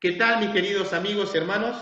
¿Qué tal, mis queridos amigos y hermanos?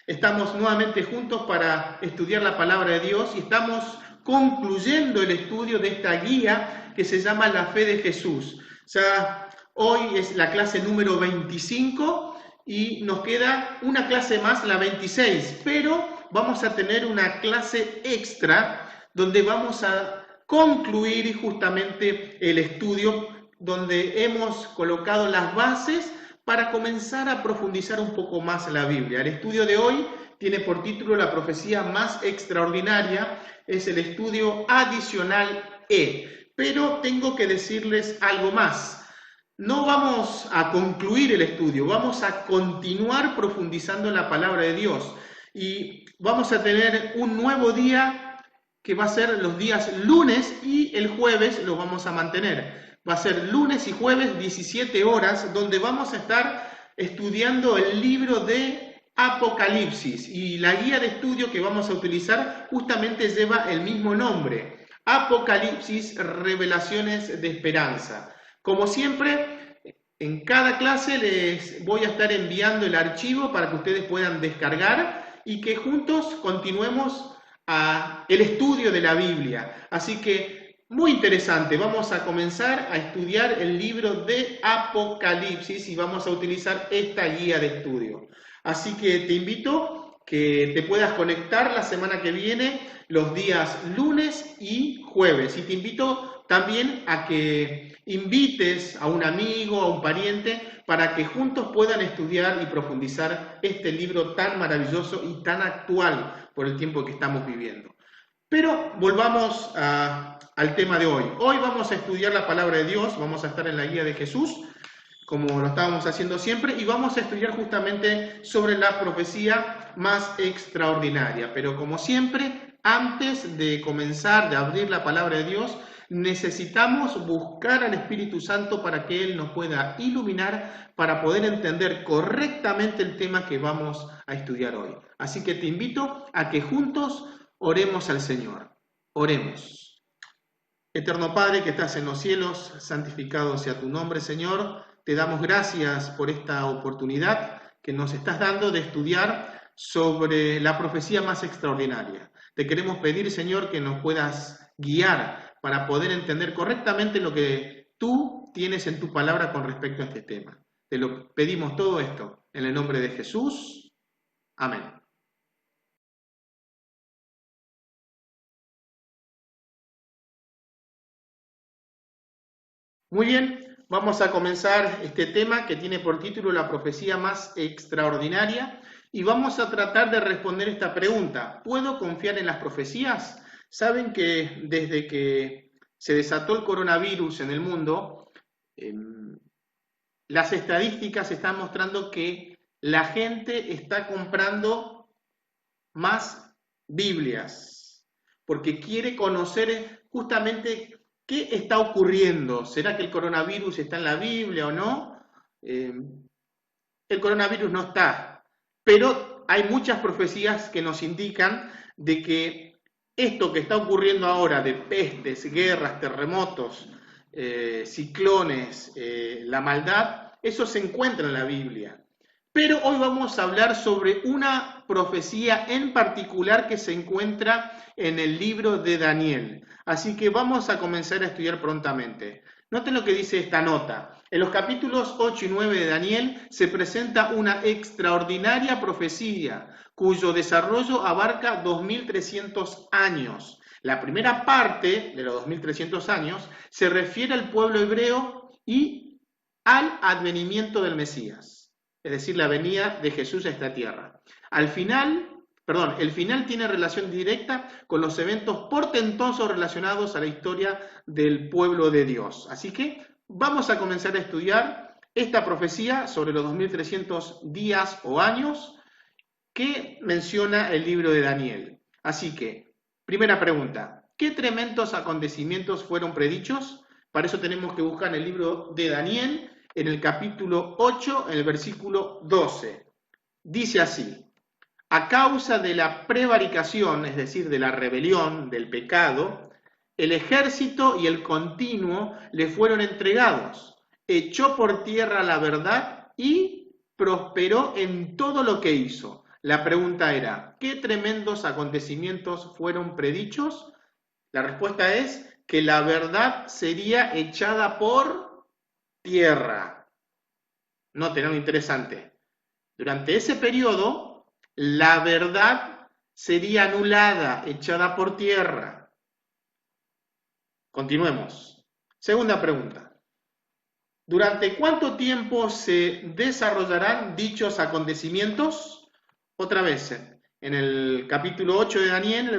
Estamos nuevamente juntos para estudiar la palabra de Dios y estamos concluyendo el estudio de esta guía que se llama La Fe de Jesús. Ya hoy es la clase número 25 y nos queda una clase más, la 26, pero vamos a tener una clase extra donde vamos a concluir justamente el estudio donde hemos colocado las bases para comenzar a profundizar un poco más la Biblia. El estudio de hoy tiene por título La profecía más extraordinaria, es el estudio adicional E. Pero tengo que decirles algo más. No vamos a concluir el estudio, vamos a continuar profundizando en la palabra de Dios. Y vamos a tener un nuevo día que va a ser los días lunes y el jueves lo vamos a mantener. Va a ser lunes y jueves 17 horas, donde vamos a estar estudiando el libro de Apocalipsis. Y la guía de estudio que vamos a utilizar justamente lleva el mismo nombre. Apocalipsis, Revelaciones de Esperanza. Como siempre, en cada clase les voy a estar enviando el archivo para que ustedes puedan descargar y que juntos continuemos el estudio de la Biblia. Así que muy interesante, vamos a comenzar a estudiar el libro de Apocalipsis y vamos a utilizar esta guía de estudio. Así que te invito que te puedas conectar la semana que viene, los días lunes y jueves. Y te invito también a que invites a un amigo, a un pariente, para que juntos puedan estudiar y profundizar este libro tan maravilloso y tan actual por el tiempo que estamos viviendo. Pero volvamos al tema de hoy. Hoy vamos a estudiar la palabra de Dios, vamos a estar en la guía de Jesús, como lo estábamos haciendo siempre, y vamos a estudiar justamente sobre la profecía más extraordinaria. Pero como siempre, antes de comenzar, de abrir la palabra de Dios, necesitamos buscar al Espíritu Santo para que Él nos pueda iluminar, para poder entender correctamente el tema que vamos a estudiar hoy. Así que te invito a que juntos oremos al Señor. Oremos. Eterno Padre que estás en los cielos, santificado sea tu nombre, Señor. Te damos gracias por esta oportunidad que nos estás dando de estudiar sobre la profecía más extraordinaria. Te queremos pedir, Señor, que nos puedas guiar para poder entender correctamente lo que tú tienes en tu palabra con respecto a este tema. Te lo pedimos todo esto en el nombre de Jesús. Amén. Muy bien, vamos a comenzar este tema que tiene por título La profecía más extraordinaria y vamos a tratar de responder esta pregunta. ¿Puedo confiar en las profecías? Saben que desde que se desató el coronavirus en el mundo, las estadísticas están mostrando que la gente está comprando más Biblias porque quiere conocer justamente ¿qué está ocurriendo? ¿Será que el coronavirus está en la Biblia o no? El coronavirus no está, pero hay muchas profecías que nos indican de que esto que está ocurriendo ahora de pestes, guerras, terremotos, ciclones, la maldad, eso se encuentra en la Biblia. Pero hoy vamos a hablar sobre una profecía en particular que se encuentra en el libro de Daniel. Así que vamos a comenzar a estudiar prontamente. Noten lo que dice esta nota. En los capítulos 8 y 9 de Daniel se presenta una extraordinaria profecía cuyo desarrollo abarca 2300 años. La primera parte de los 2300 años se refiere al pueblo hebreo y al advenimiento del Mesías. Es decir, la venida de Jesús a esta tierra. El final tiene relación directa con los eventos portentosos relacionados a la historia del pueblo de Dios. Así que vamos a comenzar a estudiar esta profecía sobre los 2300 días o años que menciona el libro de Daniel. Así que, primera pregunta, ¿qué tremendos acontecimientos fueron predichos? Para eso tenemos que buscar en el libro de Daniel, en el capítulo 8, en el versículo 12. Dice así: a causa de la prevaricación, es decir, de la rebelión, del pecado, el ejército y el continuo le fueron entregados, echó por tierra la verdad y prosperó en todo lo que hizo. La pregunta era, ¿qué tremendos acontecimientos fueron predichos? La respuesta es que la verdad sería echada por tierra. Noten algo interesante. Durante ese periodo, la verdad sería anulada, echada por tierra. Continuemos. Segunda pregunta. ¿Durante cuánto tiempo se desarrollarán dichos acontecimientos? Otra vez, en el capítulo 8 de Daniel, en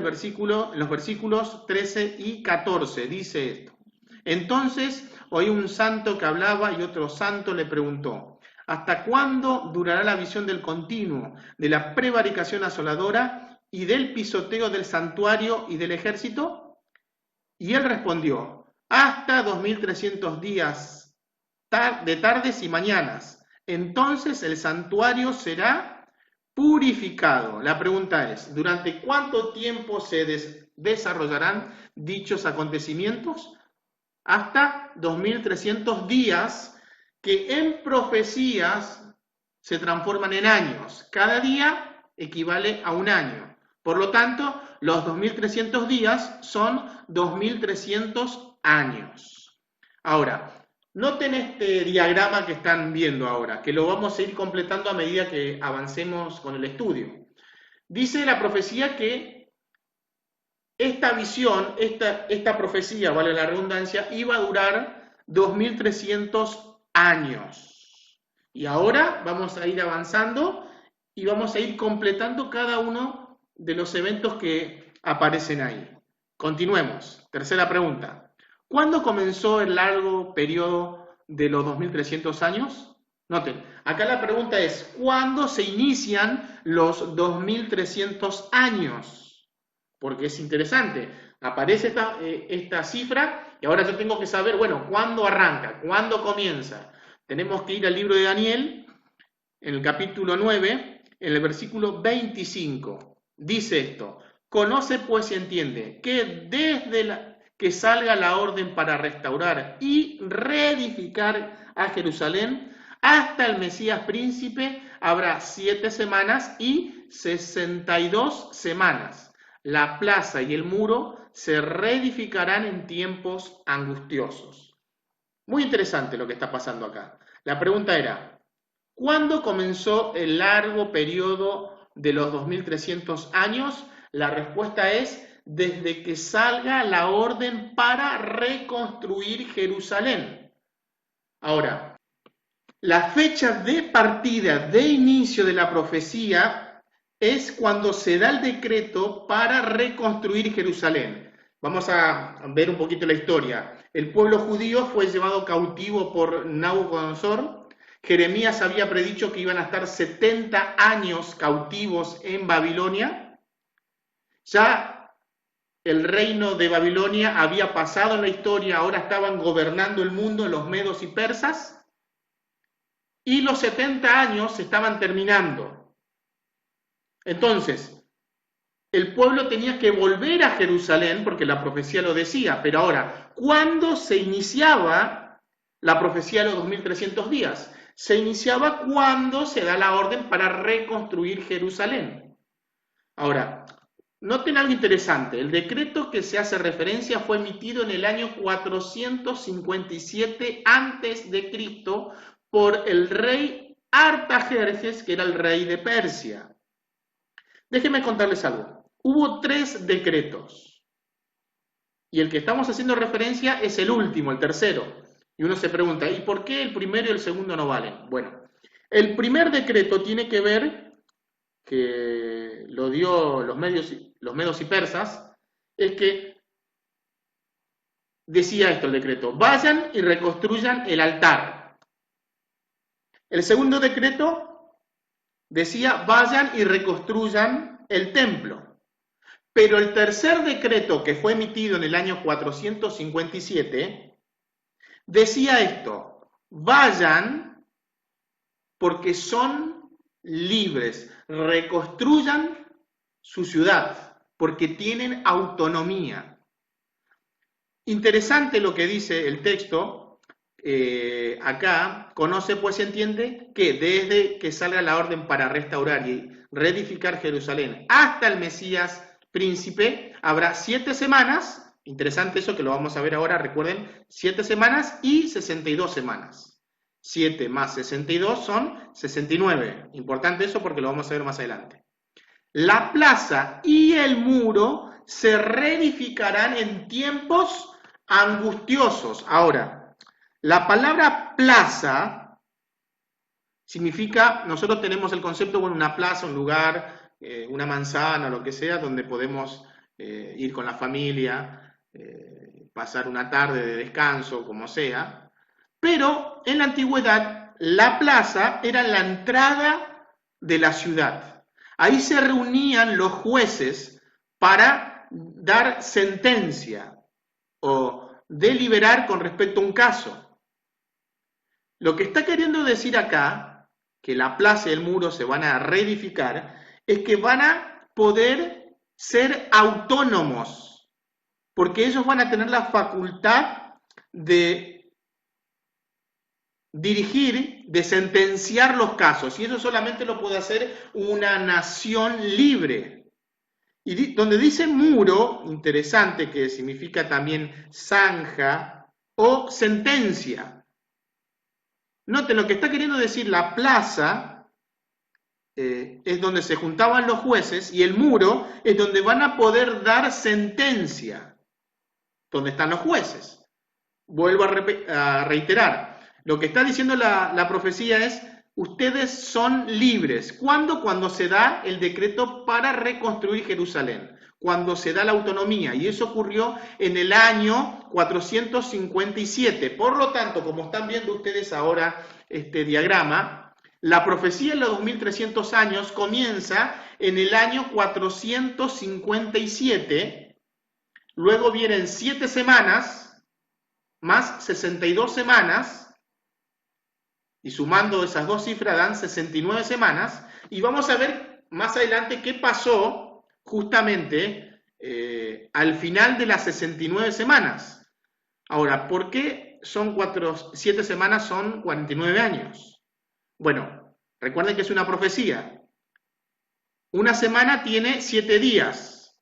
los versículos 13 y 14, dice esto. Entonces oí un santo que hablaba y otro santo le preguntó, ¿hasta cuándo durará la visión del continuo, de la prevaricación asoladora y del pisoteo del santuario y del ejército? Y él respondió, hasta 2300 días de tardes y mañanas. Entonces el santuario será purificado. La pregunta es, ¿durante cuánto tiempo se desarrollarán dichos acontecimientos? Hasta 2300 días que en profecías se transforman en años. Cada día equivale a un año. Por lo tanto, los 2300 días son 2300 años. Ahora, noten este diagrama que están viendo ahora, que lo vamos a ir completando a medida que avancemos con el estudio. Dice la profecía que esta visión, esta profecía, vale la redundancia, iba a durar 2300 años. Y ahora vamos a ir avanzando y vamos a ir completando cada uno de los eventos que aparecen ahí. Continuemos. Tercera pregunta. ¿Cuándo comenzó el largo periodo de los 2300 años? Noten, acá la pregunta es, ¿cuándo se inician los 2300 años? Porque es interesante, aparece esta cifra y ahora yo tengo que saber, bueno, ¿cuándo arranca? ¿Cuándo comienza? Tenemos que ir al libro de Daniel, en el capítulo 9, en el versículo 25. Dice esto, conoce pues y entiende que desde que salga la orden para restaurar y reedificar a Jerusalén, hasta el Mesías príncipe habrá 7 semanas y 62 semanas. La plaza y el muro se reedificarán en tiempos angustiosos. Muy interesante lo que está pasando acá. La pregunta era, ¿cuándo comenzó el largo periodo de los 2300 años? La respuesta es, desde que salga la orden para reconstruir Jerusalén. Ahora, la fecha de partida, de inicio de la profecía, es cuando se da el decreto para reconstruir Jerusalén. Vamos a ver un poquito la historia. El pueblo judío fue llevado cautivo por Nabucodonosor. Jeremías había predicho que iban a estar 70 años cautivos en Babilonia. Ya el reino de Babilonia había pasado en la historia, ahora estaban gobernando el mundo los medos y persas, y los 70 años se estaban terminando. Entonces, el pueblo tenía que volver a Jerusalén, porque la profecía lo decía, pero ahora, ¿cuándo se iniciaba la profecía de los 2300 días? Se iniciaba cuando se da la orden para reconstruir Jerusalén. Ahora, noten algo interesante, el decreto que se hace referencia fue emitido en el año 457 a.C. por el rey Artajerjes, que era el rey de Persia. Déjenme contarles algo. Hubo 3 decretos, y el que estamos haciendo referencia es el último, el tercero. Y uno se pregunta, ¿y por qué el primero y el segundo no valen? Bueno, el primer decreto tiene que ver, que lo dio los medos y persas, es que decía esto el decreto, vayan y reconstruyan el altar. El segundo decreto decía, vayan y reconstruyan el templo. Pero el tercer decreto, que fue emitido en el año 457, decía esto, vayan porque son libres, reconstruyan su ciudad, porque tienen autonomía. Interesante lo que dice el texto acá, conoce pues y entiende que desde que salga la orden para restaurar y reedificar Jerusalén hasta el Mesías príncipe, habrá 7 semanas, interesante eso que lo vamos a ver ahora, recuerden, 7 semanas y 62 semanas. 7 más 62 son 69. Importante eso porque lo vamos a ver más adelante. La plaza y el muro se reedificarán en tiempos angustiosos. Ahora, la palabra plaza significa, nosotros tenemos el concepto, bueno, una plaza, un lugar, una manzana, lo que sea, donde podemos ir con la familia, pasar una tarde de descanso, como sea. Pero en la antigüedad, la plaza era la entrada de la ciudad. Ahí se reunían los jueces para dar sentencia o deliberar con respecto a un caso. Lo que está queriendo decir acá, que la plaza y el muro se van a reedificar, es que van a poder ser autónomos, porque ellos van a tener la facultad de dirigir, de sentenciar los casos, y eso solamente lo puede hacer una nación libre. Y donde dice muro, interesante, que significa también zanja o sentencia. Noten lo que está queriendo decir la plaza, es donde se juntaban los jueces, y el muro es donde van a poder dar sentencia, donde están los jueces. Vuelvo a reiterar, lo que está diciendo la profecía es, ustedes son libres. ¿Cuándo? Cuando se da el decreto para reconstruir Jerusalén, cuando se da la autonomía, y eso ocurrió en el año 457. Por lo tanto, como están viendo ustedes ahora este diagrama, la profecía en los 2300 años comienza en el año 457, luego vienen 7 semanas, más 62 semanas, y sumando esas dos cifras dan 69 semanas, y vamos a ver más adelante qué pasó justamente al final de las 69 semanas. Ahora, ¿por qué son 7 semanas son 49 años? Bueno, recuerden que es una profecía. Una semana tiene 7 días.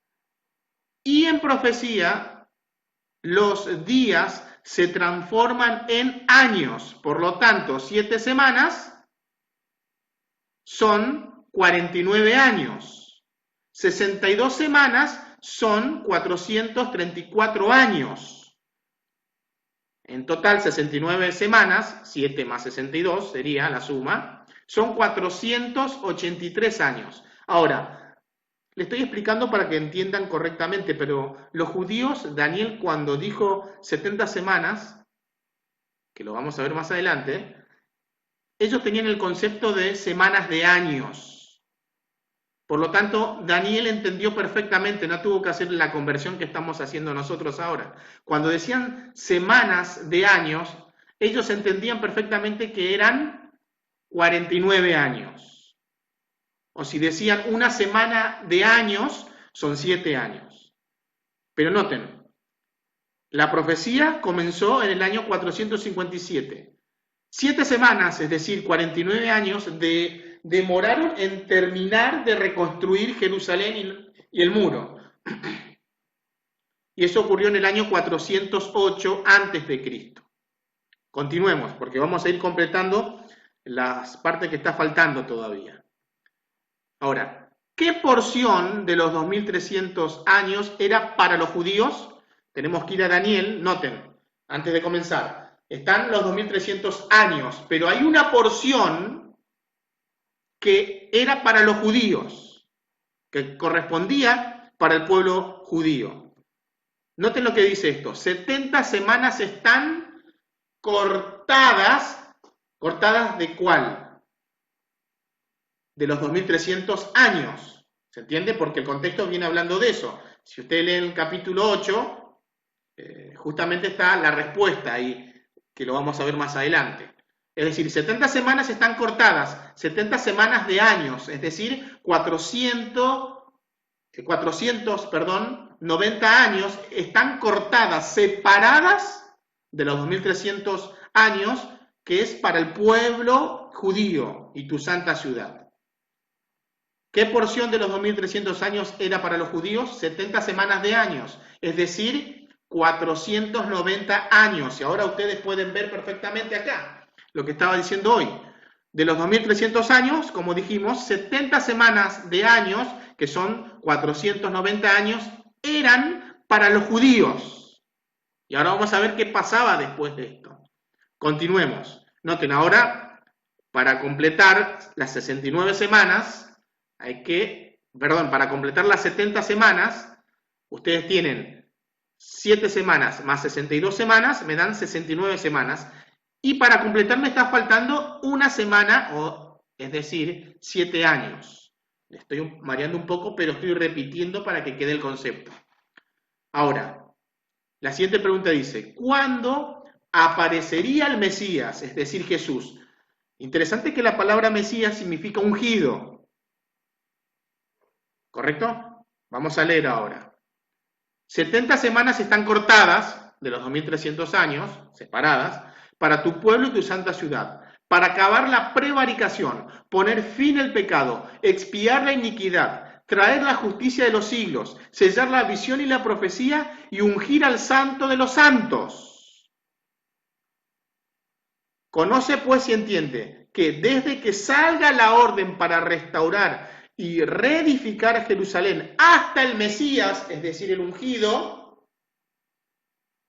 Y en profecía, los días se transforman en años. Por lo tanto, 7 semanas son 49 años. 62 semanas son 434 años. En total, 69 semanas, 7 más 62 sería la suma, son 483 años. Ahora, le estoy explicando para que entiendan correctamente, pero los judíos, Daniel cuando dijo 70 semanas, que lo vamos a ver más adelante, ellos tenían el concepto de semanas de años. Por lo tanto, Daniel entendió perfectamente, no tuvo que hacer la conversión que estamos haciendo nosotros ahora. Cuando decían semanas de años, ellos entendían perfectamente que eran 49 años. O si decían una semana de años, son 7 años. Pero noten, la profecía comenzó en el año 457. 7 semanas, es decir, 49 años, demoraron en terminar de reconstruir Jerusalén y el muro. Y eso ocurrió en el año 408 a.C. Continuemos, porque vamos a ir completando las partes que está faltando todavía. Ahora, ¿qué porción de los 2300 años era para los judíos? Tenemos que ir a Daniel, noten, antes de comenzar. Están los 2300 años, pero hay una porción que era para los judíos, que correspondía para el pueblo judío. Noten lo que dice esto, 70 semanas están cortadas. ¿Cortadas de cuál? De los 2300 años. ¿Se entiende? Porque el contexto viene hablando de eso. Si usted lee el capítulo 8, justamente está la respuesta ahí, que lo vamos a ver más adelante. Es decir, 70 semanas están cortadas, 70 semanas de años, es decir, 90 años están cortadas, separadas de los 2300 años que es para el pueblo judío y tu santa ciudad. ¿Qué porción de los 2300 años era para los judíos? 70 semanas de años, es decir, 490 años. Y ahora ustedes pueden ver perfectamente acá lo que estaba diciendo hoy. De los 2300 años, como dijimos, 70 semanas de años, que son 490 años, eran para los judíos. Y ahora vamos a ver qué pasaba después de esto. Continuemos. Noten, ahora, para completar las 69 semanas, para completar las 70 semanas, ustedes tienen 7 semanas más 62 semanas, me dan 69 semanas. Y para completar me está faltando una semana, es decir, 7 años. Le estoy mareando un poco, pero estoy repitiendo para que quede el concepto. Ahora, la siguiente pregunta dice, ¿cuándo aparecería el Mesías, es decir, Jesús? Interesante que la palabra Mesías significa ungido. ¿Correcto? Vamos a leer ahora. 70 semanas están cortadas, de los 2300 años, separadas, para tu pueblo y tu santa ciudad, para acabar la prevaricación, poner fin al pecado, expiar la iniquidad, traer la justicia de los siglos, sellar la visión y la profecía y ungir al santo de los santos. Conoce pues y entiende que desde que salga la orden para restaurar y reedificar a Jerusalén hasta el Mesías, es decir, el ungido,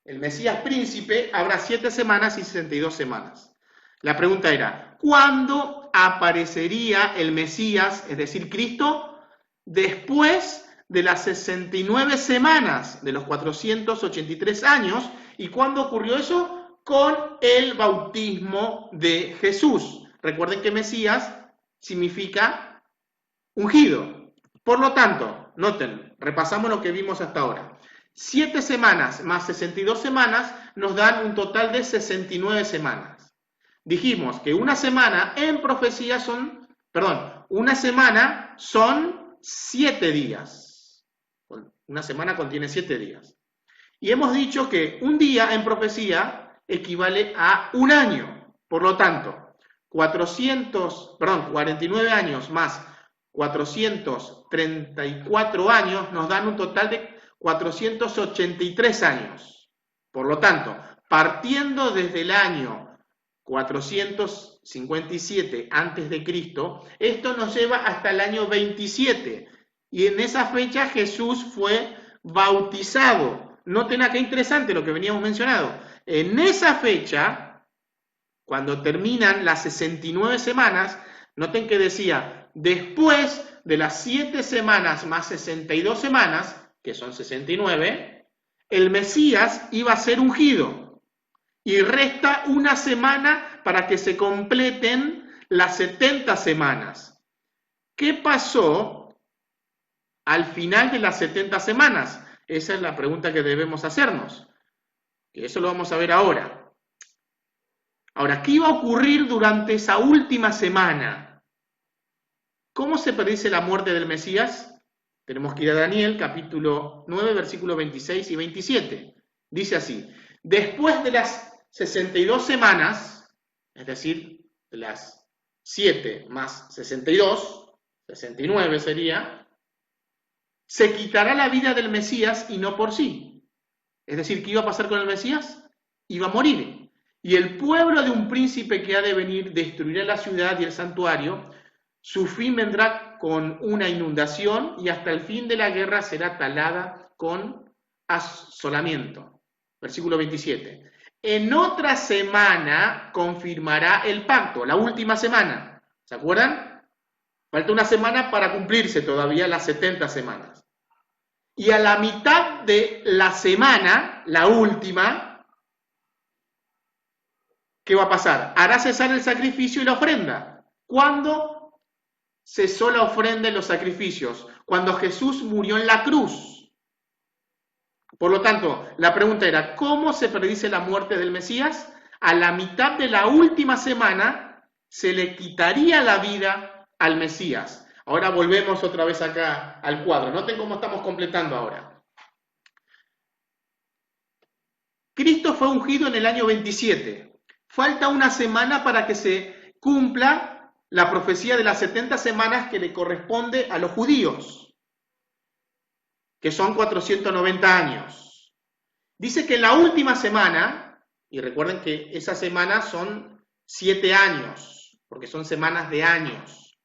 el Mesías príncipe, habrá 7 semanas y 62 semanas. La pregunta era, ¿cuándo aparecería el Mesías, es decir, Cristo? Después de las 69 semanas de los 483 años. ¿Y cuándo ocurrió eso? Con el bautismo de Jesús. Recuerden que Mesías significa ungido. Por lo tanto, noten, repasamos lo que vimos hasta ahora. 7 semanas más 62 semanas nos dan un total de 69 semanas. Dijimos que una semana en profecía una semana son 7 días. Una semana contiene 7 días. Y hemos dicho que un día en profecía equivale a un año. Por lo tanto, 49 años más 434 años nos dan un total de 483 años. Por lo tanto, partiendo desde el año 457 a.C., esto nos lleva hasta el año 27. Y en esa fecha Jesús fue bautizado. Noten acá interesante lo que veníamos mencionando. En esa fecha, cuando terminan las 69 semanas, noten que decía, después de las 7 semanas más 62 semanas, que son 69, el Mesías iba a ser ungido. Y resta una semana para que se completen las 70 semanas. ¿Qué pasó al final de las 70 semanas? Esa es la pregunta que debemos hacernos. Y eso lo vamos a ver ahora. Ahora, ¿qué iba a ocurrir durante esa última semana? ¿Cómo se predice la muerte del Mesías? Tenemos que ir a Daniel, capítulo 9, versículos 26 y 27. Dice así, después de las 62 semanas, es decir, de las 7 más 62, 69 sería, se quitará la vida del Mesías y no por sí. Es decir, ¿qué iba a pasar con el Mesías? Iba a morir. Y el pueblo de un príncipe que ha de venir destruirá la ciudad y el santuario. Su fin vendrá con una inundación y hasta el fin de la guerra será talada con asolamiento. Versículo 27. En otra semana confirmará el pacto, la última semana. ¿Se acuerdan? Falta una semana para cumplirse todavía las 70 semanas. Y a la mitad de la semana, la última, ¿qué va a pasar? Hará cesar el sacrificio y la ofrenda. ¿Cuándo cesó la ofrenda y los sacrificios? Cuando Jesús murió en la cruz. Por lo tanto, la pregunta era, ¿cómo se predice la muerte del Mesías? A la mitad de la última semana se le quitaría la vida al Mesías. Ahora volvemos otra vez acá al cuadro. Noten cómo estamos completando ahora. Cristo fue ungido en el año 27. falta una semana para que se cumpla la profecía de las 70 semanas que le corresponde a los judíos, que son 490 años. Dice que en la última semana, y recuerden que esas semanas son 7 años, porque son semanas de años.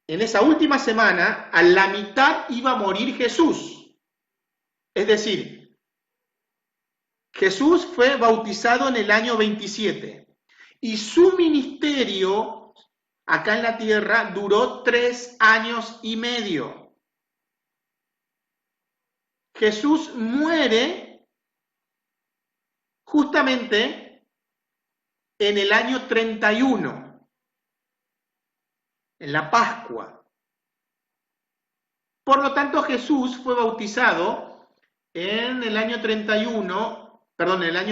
En esa última semana, a la mitad iba a morir Jesús. Es decir, Jesús fue bautizado en el año 27 y su ministerio acá en la tierra duró 3 años y medio. Jesús muere justamente en el año 31, en la Pascua. Por lo tanto, Jesús fue bautizado en el año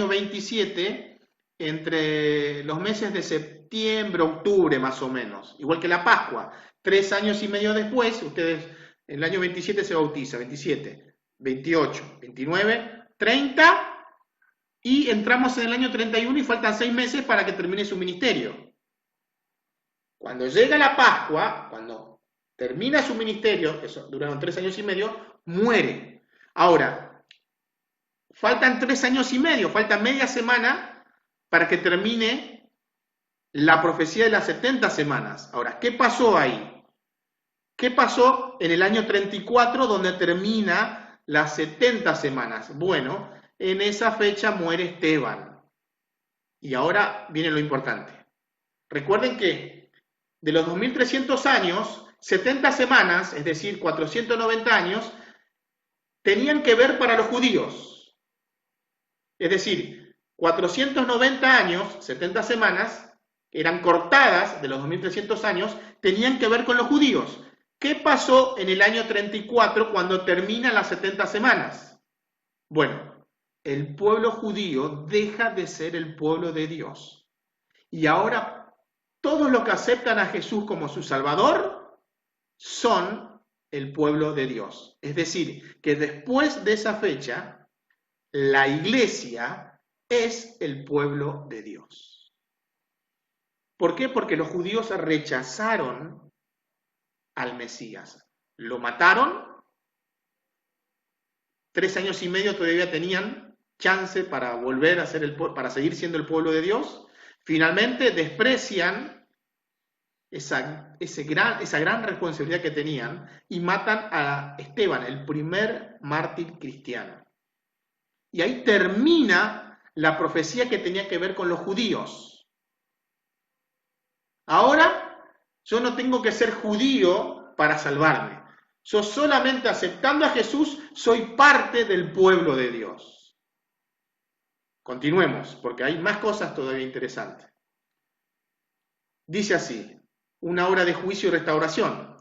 27, entre los meses de septiembre, octubre más o menos, igual que la Pascua. 3 años y medio después, ustedes, en el año 27 se bautiza, 27, 28, 29, 30, y entramos en el año 31 y faltan 6 meses para que termine su ministerio. Cuando llega la Pascua, cuando termina su ministerio, que duraron 3 años y medio, muere. Ahora, faltan 3 años y medio, falta media semana para que termine la profecía de las 70 semanas. Ahora, ¿qué pasó ahí? ¿Qué pasó en el año 34 donde termina las 70 semanas? Bueno, en esa fecha muere Esteban. Y ahora viene lo importante. Recuerden que de los 2300 años, 70 semanas, es decir, 490 años, tenían que ver para los judíos. Es decir, 490 años, 70 semanas, eran cortadas de los 2300 años, tenían que ver con los judíos. ¿Qué pasó en el año 34 cuando terminan las 70 semanas? Bueno, el pueblo judío deja de ser el pueblo de Dios. Y ahora todos los que aceptan a Jesús como su Salvador son el pueblo de Dios. Es decir, que después de esa fecha, la iglesia es el pueblo de Dios. ¿Por qué? Porque los judíos rechazaron al Mesías. Lo mataron. 3 años y medio todavía tenían chance para volver a ser para seguir siendo el pueblo de Dios. Finalmente desprecian esa gran responsabilidad que tenían y matan a Esteban, el primer mártir cristiano. Y ahí termina la profecía que tenía que ver con los judíos. Ahora yo no tengo que ser judío para salvarme. Yo solamente aceptando a Jesús soy parte del pueblo de Dios. Continuemos, porque hay más cosas todavía interesantes. Dice así, una hora de juicio y restauración.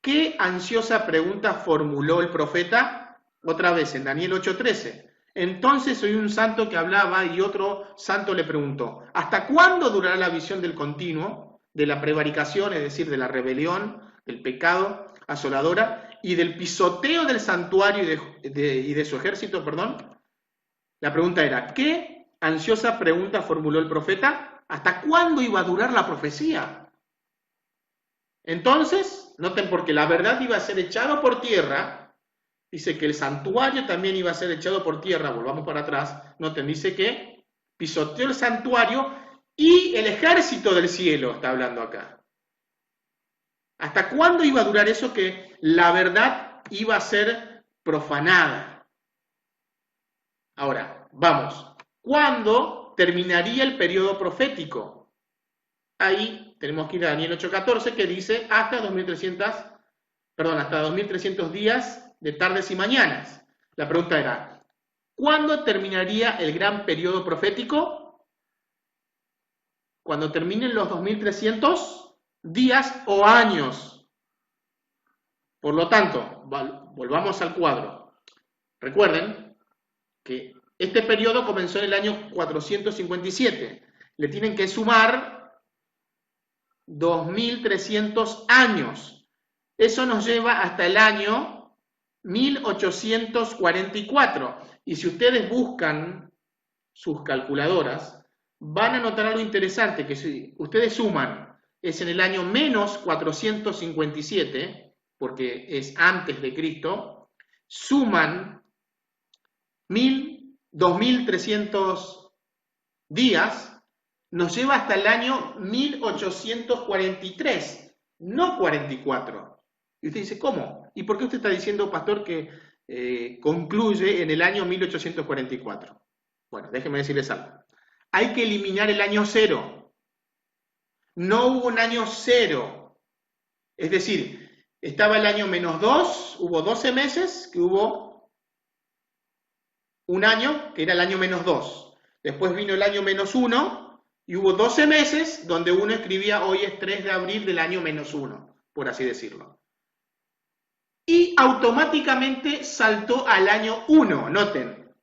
¿Qué ansiosa pregunta formuló el profeta? Otra vez, en Daniel 8:13. Entonces oí un santo que hablaba y otro santo le preguntó, ¿hasta cuándo durará la visión del continuo, de la prevaricación, es decir, de la rebelión, del pecado asoladora y del pisoteo del santuario y de su ejército, perdón? La pregunta era, ¿qué ansiosa pregunta formuló el profeta? ¿Hasta cuándo iba a durar la profecía? Entonces, noten, porque la verdad iba a ser echado por tierra, dice que el santuario también iba a ser echado por tierra, volvamos para atrás, noten, dice que pisoteó el santuario y el ejército del cielo, está hablando acá. ¿Hasta cuándo iba a durar eso que la verdad iba a ser profanada? Ahora, vamos, ¿cuándo terminaría el periodo profético? Ahí tenemos que ir a Daniel 8:14 que dice hasta 2300 días de tardes y mañanas. La pregunta era, ¿cuándo terminaría el gran periodo profético? Cuando terminen los 2300 días o años. Por lo tanto, volvamos al cuadro. Recuerden que este periodo comenzó en el año 457. Le tienen que sumar 2300 años. Eso nos lleva hasta el año 1844. Y si ustedes buscan sus calculadoras, van a notar algo interesante, que si ustedes suman, es en el año menos 457, porque es antes de Cristo, suman 2300 días, nos lleva hasta el año 1843, no 44. Y usted dice, ¿cómo? ¿Y por qué usted está diciendo, pastor, que concluye en el año 1844? Bueno, déjeme decirles algo. Hay que eliminar el año cero. No hubo un año cero. Es decir, estaba el año -2, hubo 12 meses que hubo un año que era el año -2. Después vino el año -1 y hubo 12 meses donde uno escribía hoy es 3 de abril del año -1, por así decirlo. Y automáticamente saltó al año 1, noten.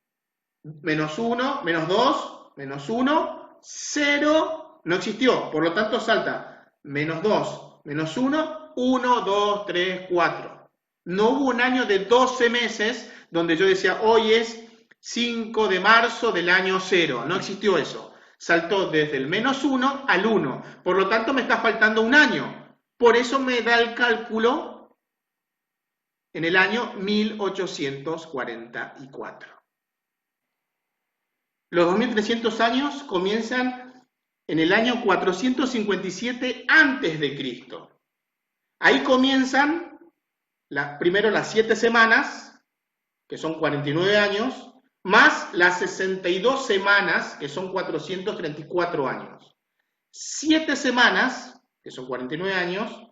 -1, -2, -1, 0, no existió, por lo tanto salta -2, -1, 1, 2, 3, 4. No hubo un año de 12 meses donde yo decía, hoy es 5 de marzo del año 0, no existió eso. Saltó desde el -1 al 1, por lo tanto me está faltando un año. Por eso me da el cálculo en el año 1844. Los 2300 años comienzan en el año 457 antes de Cristo. Ahí comienzan primero las 7 semanas, que son 49 años, más las 62 semanas, que son 434 años. 7 semanas, que son 49 años,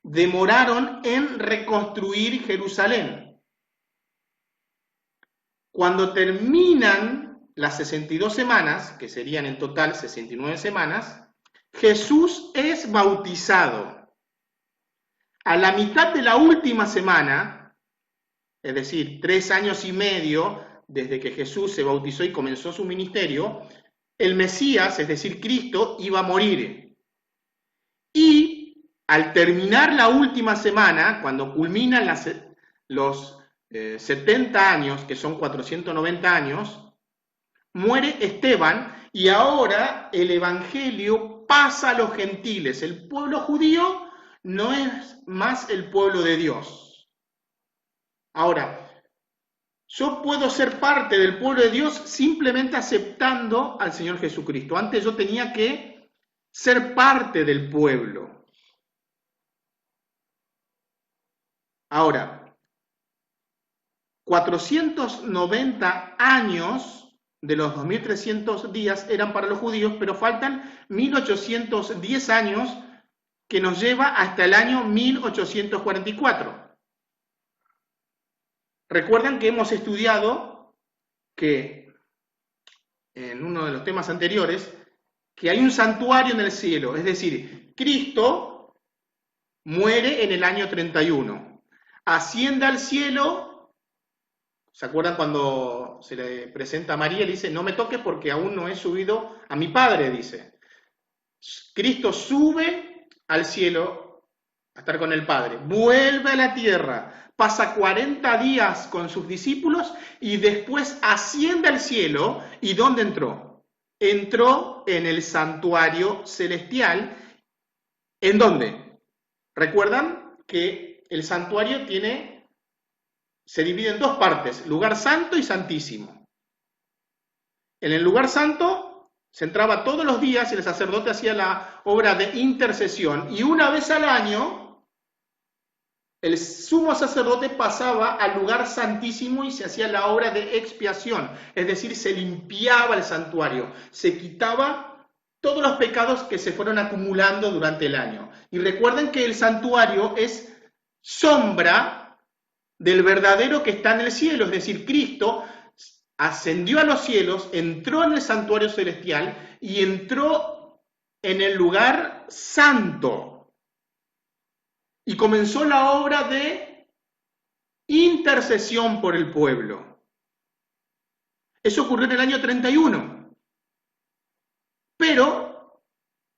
demoraron en reconstruir Jerusalén. Cuando terminan las 62 semanas, que serían en total 69 semanas, Jesús es bautizado. A la mitad de la última semana, es decir, 3 años y medio desde que Jesús se bautizó y comenzó su ministerio, el Mesías, es decir, Cristo, iba a morir. Y al terminar la última semana, cuando culminan los 70 años, que son 490 años, muere Esteban y ahora el evangelio pasa a los gentiles. El pueblo judío no es más el pueblo de Dios. Ahora, yo puedo ser parte del pueblo de Dios simplemente aceptando al Señor Jesucristo. Antes yo tenía que ser parte del pueblo. Ahora, 490 años de los 2300 días eran para los judíos, pero faltan 1810 años que nos lleva hasta el año 1844. Recuerdan que hemos estudiado que en uno de los temas anteriores que hay un santuario en el cielo, es decir, Cristo muere en el año 31, asciende al cielo. ¿Se acuerdan cuando se le presenta a María y le dice, no me toques porque aún no he subido a mi Padre, dice? Cristo sube al cielo a estar con el Padre, vuelve a la tierra, pasa 40 días con sus discípulos y después asciende al cielo. ¿Y dónde entró? Entró en el santuario celestial. ¿En dónde? ¿Recuerdan que el santuario se divide en 2 partes, lugar santo y santísimo? En el lugar santo se entraba todos los días y el sacerdote hacía la obra de intercesión, y una vez al año el sumo sacerdote pasaba al lugar santísimo y se hacía la obra de expiación, es decir, se limpiaba el santuario, se quitaba todos los pecados que se fueron acumulando durante el año. Y recuerden que el santuario es sombra del verdadero que está en el cielo, es decir, Cristo ascendió a los cielos, entró en el santuario celestial y entró en el lugar santo y comenzó la obra de intercesión por el pueblo. Eso ocurrió en el año 31, pero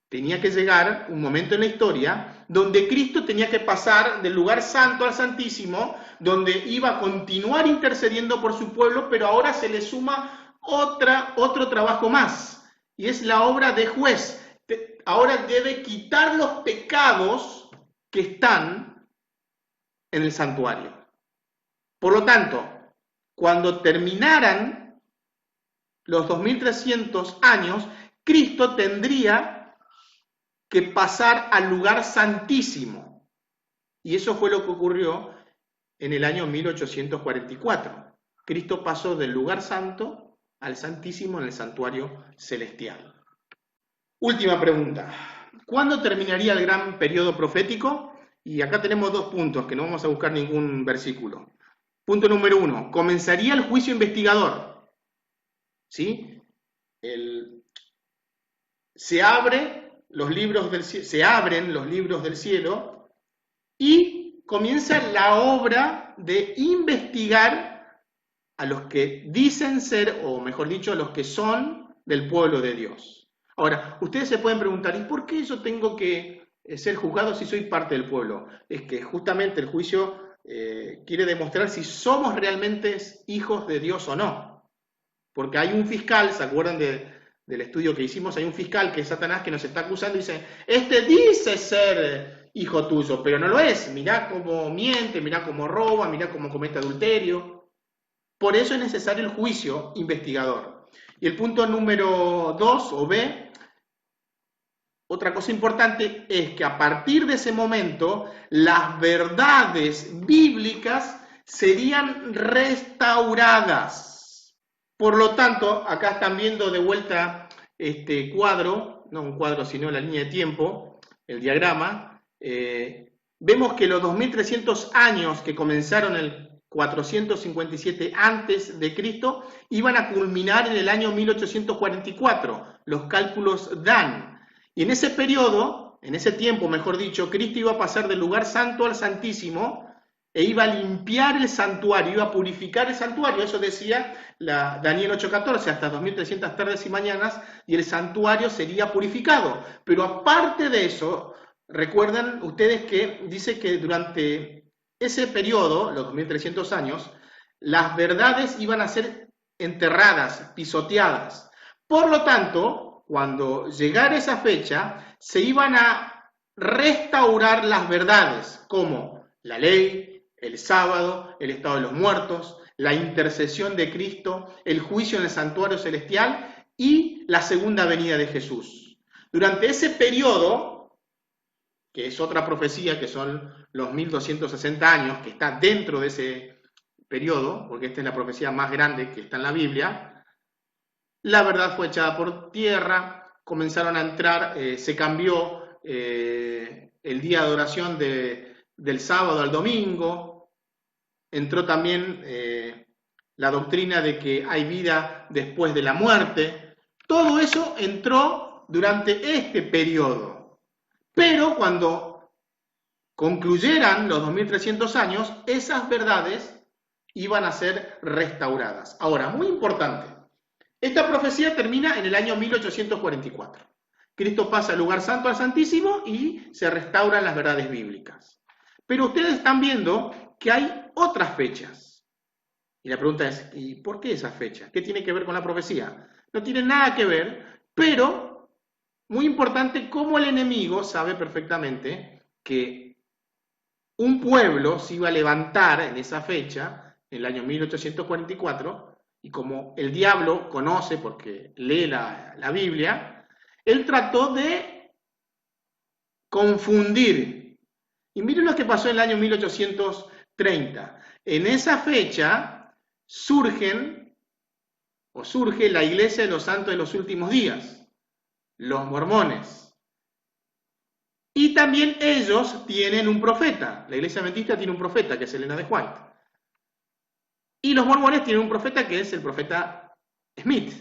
tenía que llegar un momento en la historia donde Cristo tenía que pasar del lugar santo al santísimo, donde iba a continuar intercediendo por su pueblo, pero ahora se le suma otro trabajo más, y es la obra de juez. Ahora debe quitar los pecados que están en el santuario. Por lo tanto, cuando terminaran los 2300 años, Cristo tendría que pasar al lugar santísimo. Y eso fue lo que ocurrió en el año 1844. Cristo pasó del lugar santo al santísimo en el santuario celestial. Última pregunta. ¿Cuándo terminaría el gran periodo profético? Y acá tenemos 2 puntos, que no vamos a buscar ningún versículo. Punto número 1. Comenzaría el juicio investigador. ¿Sí? Se abren los libros del cielo y comienza la obra de investigar a los que dicen ser, o mejor dicho, a los que son del pueblo de Dios. Ahora, ustedes se pueden preguntar, ¿y por qué yo tengo que ser juzgado si soy parte del pueblo? Es que justamente el juicio quiere demostrar si somos realmente hijos de Dios o no. Porque hay un fiscal, ¿se acuerdan del estudio que hicimos? Hay un fiscal que es Satanás que nos está acusando y dice, este dice ser hijo tuyo, pero no lo es. Mirá cómo miente, mirá cómo roba, mirá cómo comete adulterio. Por eso es necesario el juicio investigador. Y el punto número 2, o B, otra cosa importante es que a partir de ese momento las verdades bíblicas serían restauradas. Por lo tanto, acá están viendo de vuelta este cuadro, no un cuadro sino la línea de tiempo, el diagrama. Vemos que los 2300 años que comenzaron el 457 antes de Cristo iban a culminar en el año 1844. Los cálculos dan. Y en ese periodo, en ese tiempo, mejor dicho, Cristo iba a pasar del lugar santo al santísimo e iba a limpiar el santuario, iba a purificar el santuario. Eso decía Daniel 8:14, hasta 2300 tardes y mañanas, y el santuario sería purificado. Pero aparte de eso, recuerdan ustedes que dice que durante ese periodo, los 2300 años, las verdades iban a ser enterradas, pisoteadas. Por lo tanto, cuando llegara esa fecha, se iban a restaurar las verdades, como la ley, el sábado, el estado de los muertos, la intercesión de Cristo, el juicio en el santuario celestial y la segunda venida de Jesús. Durante ese periodo, que es otra profecía, que son los 1260 años, que está dentro de ese periodo, porque esta es la profecía más grande que está en la Biblia, la verdad fue echada por tierra, comenzaron a entrar, se cambió el día de adoración del sábado al domingo, entró también la doctrina de que hay vida después de la muerte. Todo eso entró durante este periodo. Pero cuando concluyeran los 2300 años, esas verdades iban a ser restauradas. Ahora, muy importante, esta profecía termina en el año 1844. Cristo pasa del lugar santo al santísimo y se restauran las verdades bíblicas. Pero ustedes están viendo que hay otras fechas. Y la pregunta es, ¿y por qué esas fechas? ¿Qué tiene que ver con la profecía? No tiene nada que ver, pero muy importante, cómo el enemigo sabe perfectamente que un pueblo se iba a levantar en esa fecha, en el año 1844, y como el diablo conoce, porque lee la Biblia, él trató de confundir. Y miren lo que pasó en el año 1830. En esa fecha surge la Iglesia de los Santos de los Últimos Días, los mormones. Y también ellos tienen un profeta. La Iglesia Adventista tiene un profeta, que es Elena de White. Y los mormones tienen un profeta que es el profeta Smith.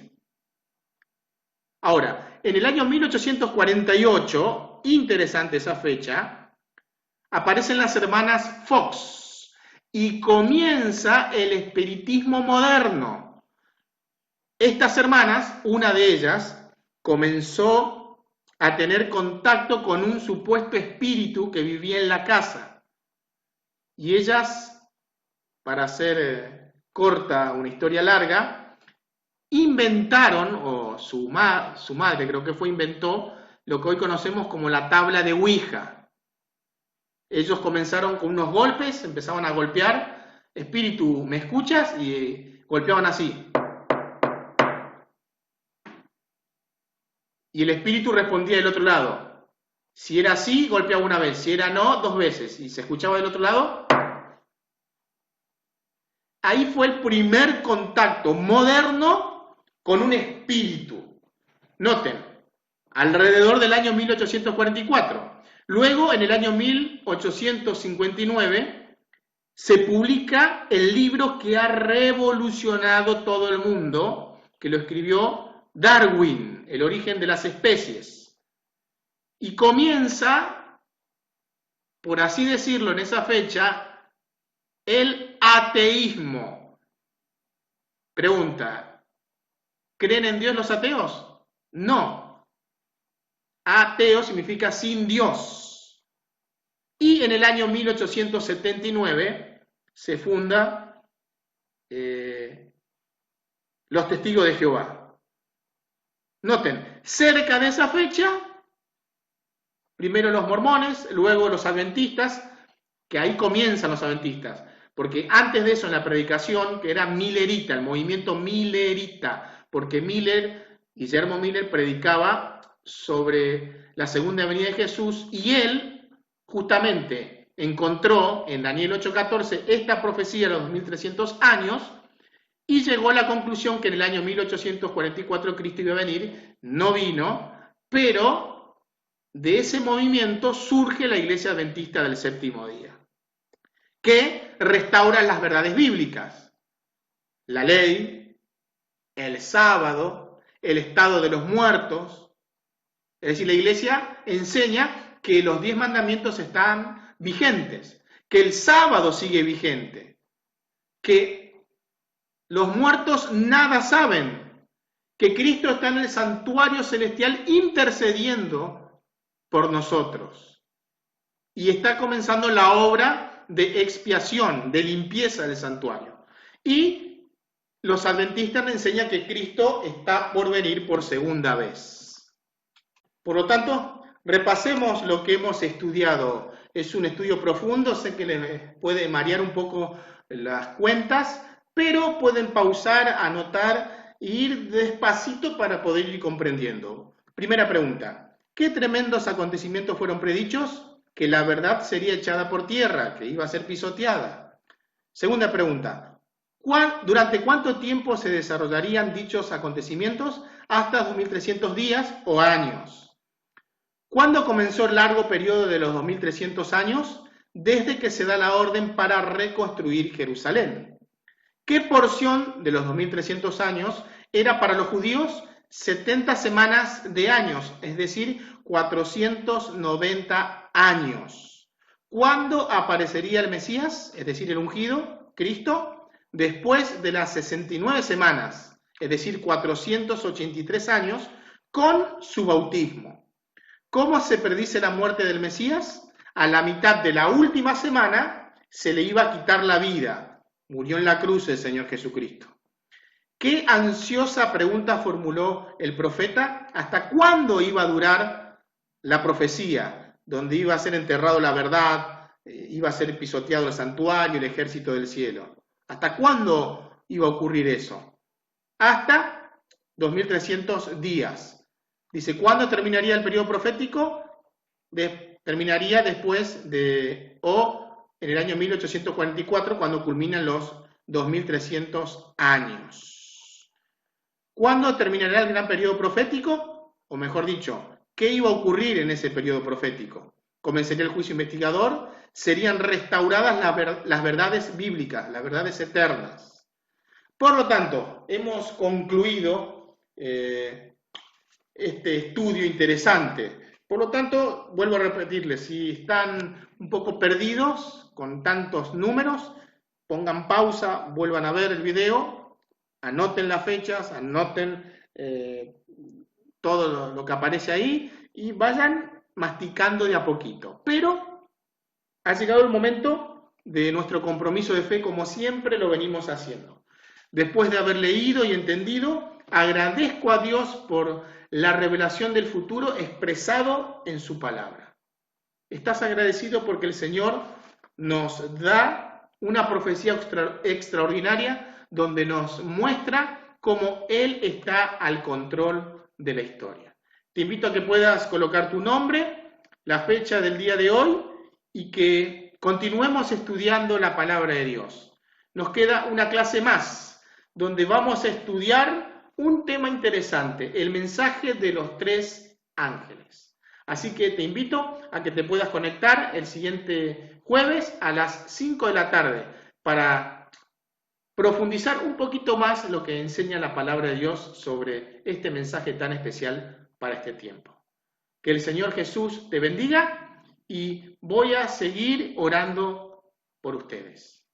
Ahora, en el año 1848, interesante esa fecha, aparecen las hermanas Fox y comienza el espiritismo moderno. Estas hermanas, una de ellas, comenzó a tener contacto con un supuesto espíritu que vivía en la casa. Y ellas, para hacer corta una historia larga, inventaron, o su madre creo que fue, inventó lo que hoy conocemos como la tabla de Ouija. Ellos comenzaron con unos golpes, empezaban a golpear, espíritu, ¿me escuchas? Y golpeaban así. Y el espíritu respondía del otro lado. Si era así, golpeaba una vez, si era no, 2 veces. Y se escuchaba del otro lado. Ahí fue el primer contacto moderno con un espíritu. Noten, alrededor del año 1844. Luego, en el año 1859, se publica el libro que ha revolucionado todo el mundo, que lo escribió Darwin, El origen de las especies. Y comienza, por así decirlo, en esa fecha, el ateísmo. Pregunta, ¿creen en Dios los ateos? No. Ateo significa sin Dios. Y en el año 1879 se funda los Testigos de Jehová. Noten, cerca de esa fecha, primero los mormones, luego los adventistas, que ahí comienzan los adventistas, porque antes de eso en la predicación, que era millerita, el movimiento millerita, porque Guillermo Miller predicaba sobre la segunda venida de Jesús, y él justamente encontró en Daniel 8:14 esta profecía de los 2300 años, y llegó a la conclusión que en el año 1844 Cristo iba a venir, no vino, pero de ese movimiento surge la Iglesia Adventista del Séptimo Día, que restaura las verdades bíblicas, la ley, el sábado, el estado de los muertos. Es decir, la Iglesia enseña que los 10 mandamientos están vigentes, que el sábado sigue vigente, que los muertos nada saben, que Cristo está en el santuario celestial intercediendo por nosotros. Y está comenzando la obra de expiación, de limpieza del santuario. Y los adventistas nos enseñan que Cristo está por venir por segunda vez. Por lo tanto, repasemos lo que hemos estudiado. Es un estudio profundo, sé que les puede marear un poco las cuentas, pero pueden pausar, anotar e ir despacito para poder ir comprendiendo. Primera pregunta, ¿qué tremendos acontecimientos fueron predichos? Que la verdad sería echada por tierra, que iba a ser pisoteada. Segunda pregunta, ¿durante cuánto tiempo se desarrollarían dichos acontecimientos? Hasta 2300 días o años. ¿Cuándo comenzó el largo periodo de los 2300 años? Desde que se da la orden para reconstruir Jerusalén. ¿Qué porción de los 2300 años era para los judíos? 70 semanas de años, es decir, 490 años. ¿Cuándo aparecería el Mesías, es decir, el ungido, Cristo? Después de las 69 semanas, es decir, 483 años, con su bautismo. ¿Cómo se predice la muerte del Mesías? A la mitad de la última semana se le iba a quitar la vida. Murió en la cruz el Señor Jesucristo. ¿Qué ansiosa pregunta formuló el profeta? ¿Hasta cuándo iba a durar la profecía? Donde iba a ser enterrado la verdad, iba a ser pisoteado el santuario, el ejército del cielo. ¿Hasta cuándo iba a ocurrir eso? Hasta 2300 días. Dice, ¿cuándo terminaría el periodo profético? Terminaría después de, en el año 1844, cuando culminan los 2300 años. ¿Cuándo terminará el gran periodo profético? O mejor dicho, ¿qué iba a ocurrir en ese periodo profético? Comenzaría el juicio investigador, serían restauradas las verdades bíblicas, las verdades eternas. Por lo tanto, hemos concluido este estudio interesante. Por lo tanto, vuelvo a repetirles, si están un poco perdidos con tantos números, pongan pausa, vuelvan a ver el video, anoten las fechas, anoten todo lo que aparece ahí y vayan masticando de a poquito. Pero ha llegado el momento de nuestro compromiso de fe, como siempre lo venimos haciendo. Después de haber leído y entendido, Agradezco a Dios por la revelación del futuro expresado en su palabra. ¿Estás agradecido porque el Señor nos da una profecía extraordinaria donde nos muestra cómo Él está al control de la historia? Te invito a que puedas colocar tu nombre, la fecha del día de hoy y que continuemos estudiando la palabra de Dios. Nos queda una clase más donde vamos a estudiar un tema interesante, el mensaje de los 3 ángeles. Así que te invito a que te puedas conectar el siguiente jueves a las 5 de la tarde para profundizar un poquito más lo que enseña la palabra de Dios sobre este mensaje tan especial para este tiempo. Que el Señor Jesús te bendiga y voy a seguir orando por ustedes.